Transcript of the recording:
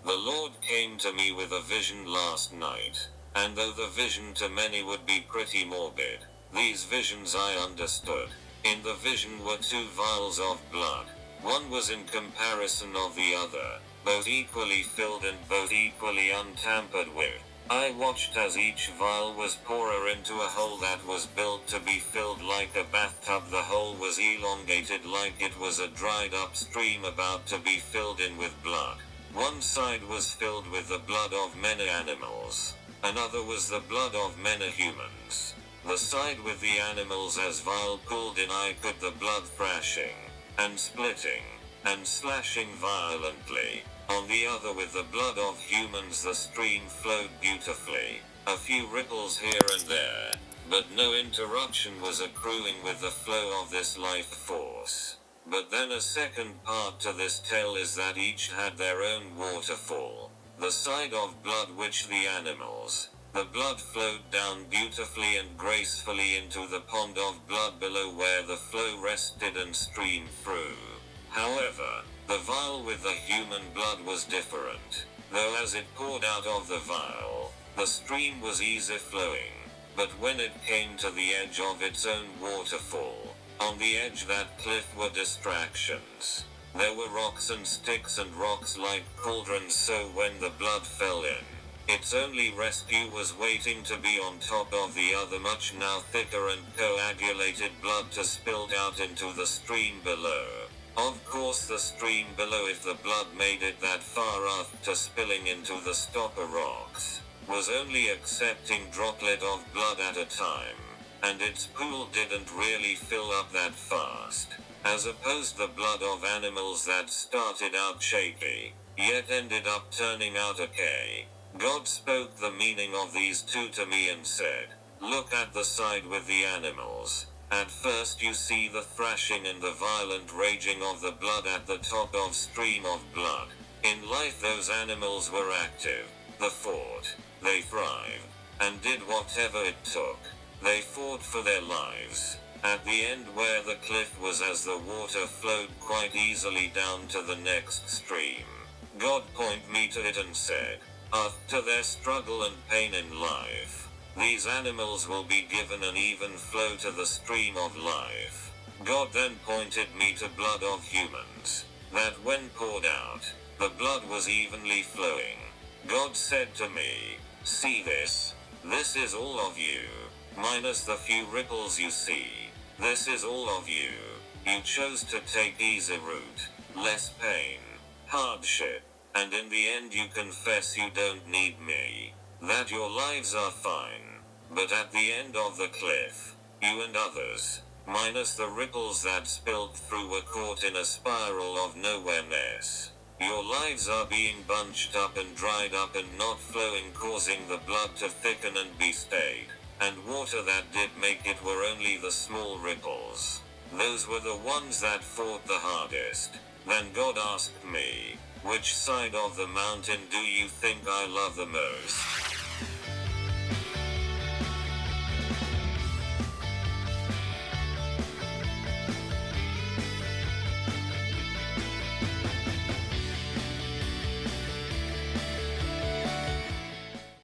The Lord came to me with a vision last night, and though the vision to many would be pretty morbid, these visions I understood. In the vision were two vials of blood. One was in comparison of the other, both equally filled and both equally untampered with. I watched as each vial was poured into a hole that was built to be filled like a bathtub. The hole was elongated like it was a dried up stream about to be filled in with blood. One side was filled with the blood of many animals. Another was the blood of many humans. The side with the animals as vial pulled in I could the blood thrashing, and splitting, and slashing violently. On the other with the blood of humans the stream flowed beautifully. A few ripples here and there, but no interruption was accruing with the flow of this life force. But then a second part to this tale is that each had their own waterfall. The side of blood which the animals, the blood flowed down beautifully and gracefully into the pond of blood below where the flow rested and streamed through. However, the vial with the human blood was different, though as it poured out of the vial, the stream was easy flowing, but when it came to the edge of its own waterfall, on the edge that cliff were distractions. There were rocks and sticks and rocks like cauldrons, so when the blood fell in, its only rescue was waiting to be on top of the other much now thicker and coagulated blood to spill out into the stream below. Of course the stream below, if the blood made it that far after spilling into the stopper rocks, was only accepting droplet of blood at a time, and its pool didn't really fill up that fast, as opposed the blood of animals that started out shaky, yet ended up turning out okay. God spoke the meaning of these two to me and said, look at the side with the animals. At first you see the thrashing and the violent raging of the blood at the top of stream of blood. In life those animals were active, they fought, they thrived, and did whatever it took. They fought for their lives. At the end where the cliff was, as the water flowed quite easily down to the next stream, God pointed me to it and said, after their struggle and pain in life, these animals will be given an even flow to the stream of life. God then pointed me to blood of humans, that when poured out, the blood was evenly flowing. God said to me, see this? This is all of you, minus the few ripples you see. This is all of you. You chose to take easy route, less pain, hardship, and in the end you confess you don't need me, that your lives are fine. But at the end of the cliff, you and others, minus the ripples that spilled through, were caught in a spiral of nowhereness. Your lives are being bunched up and dried up and not flowing, causing the blood to thicken and be stayed. And water that did make it were only the small ripples. Those were the ones that fought the hardest. Then God asked me, which side of the mountain do you think I love the most?